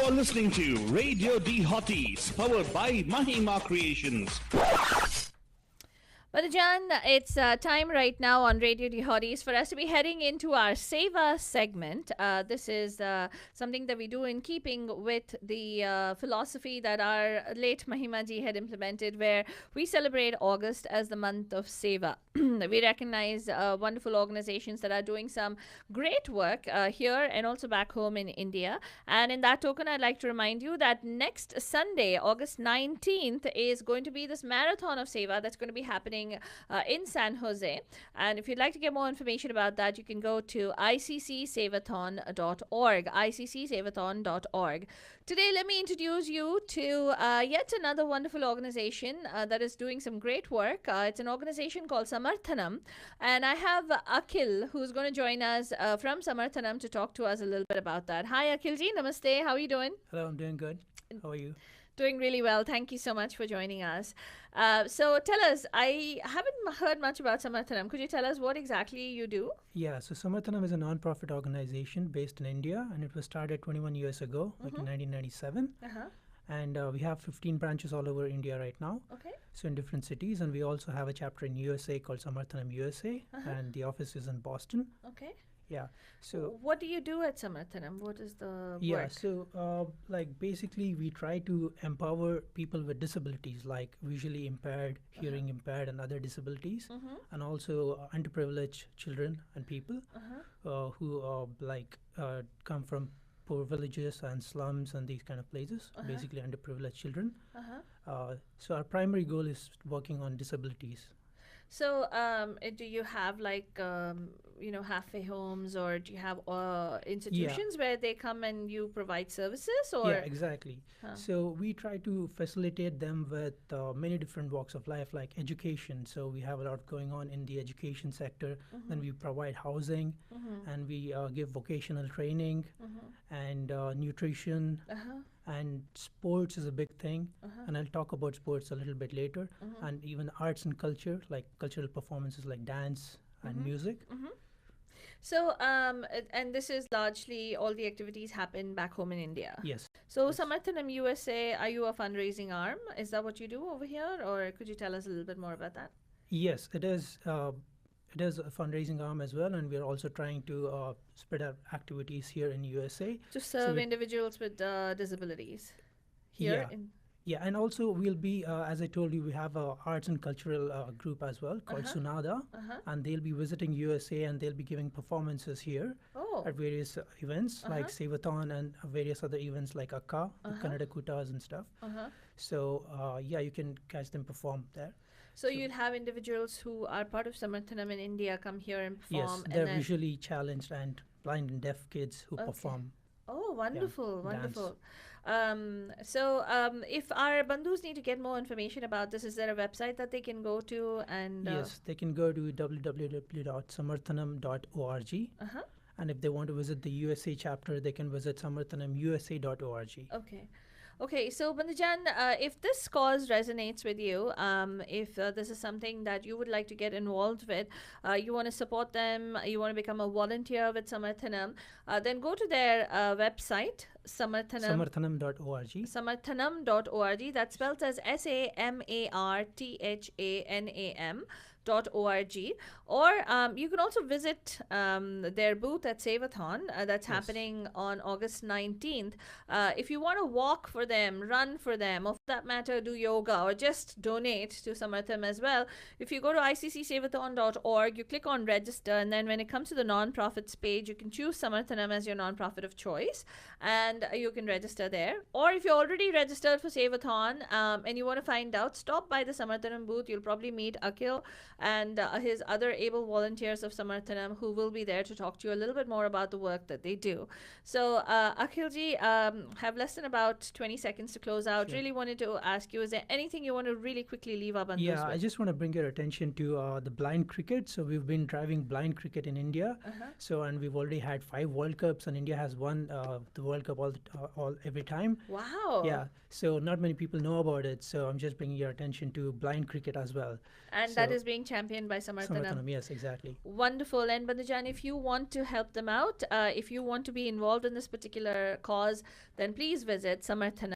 are listening to Radio D Hotties, powered by Mahima Creations. Banajan, it's time right now on Radio D Hotties for us to be heading into our Seva segment. This is something that we do in keeping with the philosophy that our late Mahima ji had implemented, where we celebrate August as the month of Seva. We recognize wonderful organizations that are doing some great work here and also back home in India. And in that token, I'd like to remind you that next Sunday, August 19th, is going to be this marathon of Seva that's going to be happening in San Jose. And if you'd like to get more information about that, you can go to iccsevathon.org, iccsevathon.org. Today, let me introduce you to yet another wonderful organization that is doing some great work. It's an organization called Samarthanam. And I have Akhil, who's going to join us from Samarthanam to talk to us a little bit about that. Hi, Akhil ji. Namaste. How are you doing? Hello, I'm doing good. How are you? Doing really well. Thank you so much for joining us. So tell us, I haven't heard much about Samarthanam. Could you tell us what exactly you do? Yeah, so Samarthanam is a non-profit organization based in India, and it was started 21 years ago, like in 1997. And we have 15 branches all over India right now. Okay. So in different cities, and we also have a chapter in USA called Samarthanam USA, and the office is in Boston. Okay. Yeah. So what do you do at Samarthanam? What is the yeah, work? so like basically we try to empower people with disabilities like visually impaired, hearing impaired, and other disabilities, and also underprivileged children and people who come from poor villages and slums and these kind of places, basically underprivileged children. So our primary goal is working on disabilities. So, do you have halfway homes, or do you have institutions where they come and you provide services? Or yeah, exactly. So we try to facilitate them with many different walks of life, like education. So we have a lot going on in the education sector. Then we provide housing, and we give vocational training and nutrition. And sports is a big thing, and I'll talk about sports a little bit later, and even arts and culture, like cultural performances like dance and music. So, and this is largely all the activities happen back home in India. Yes. So, Samarthanam USA, are you a fundraising arm? Is that what you do over here, or could you tell us a little bit more about that? Yes, it is. It is a fundraising arm as well, and we are also trying to spread our activities here in USA to serve individuals with disabilities here. Yeah, and also we'll be, as I told you, we have a arts and cultural group as well called Sunada, and they'll be visiting USA, and they'll be giving performances here at various events like Sevathon and various other events like Akka, Kannada Kutas and stuff. So yeah, you can catch them perform there. So you'll have individuals who are part of Samarthanam in India come here and perform. Yes, they're visually challenged and blind and deaf kids who perform. Oh, wonderful, wonderful. So if our bandhus need to get more information about this, is there a website that they can go to? And yes, they can go to www.samarthanam.org. And if they want to visit the USA chapter, they can visit samarthanamusa.org. Okay. Okay, so Bandajan, if this cause resonates with you, if this is something that you would like to get involved with, you want to support them, you want to become a volunteer with Samarthanam, then go to their website, Samarthanam.org. Samarthanam.org. That's spelled as SAMARTHANAM.org, or you can also visit their booth at Sevathon that's happening on August 19th. If you want to walk for them, run for them, or for that matter do yoga, or just donate to Samarthanam as well, if you go to iccsevathon.org, you click on register, and then when it comes to the non-profits page, you can choose Samarthanam as your non-profit of choice, and you can register there. Or if you're already registered for Sevathon and you want to find out, stop by the Samarthanam booth. You'll probably meet Akhil and his other able volunteers of Samarthanam who will be there to talk to you a little bit more about the work that they do. So Akhilji, have less than about 20 seconds to close out. Really wanted to ask you, is there anything you want to really quickly leave our bandhus with? I just want to bring your attention to the blind cricket. So we've been driving blind cricket in India. And we've already had 5 World Cups, and India has won the World Cup every time. Wow. Yeah, so not many people know about it. So I'm just bringing your attention to blind cricket as well. And that is being being championed by Samarthanam. Samarthanam, yes, exactly. Wonderful. And Bandhujan, if you want to help them out, if you want to be involved in this particular cause, then please visit Samarthanam.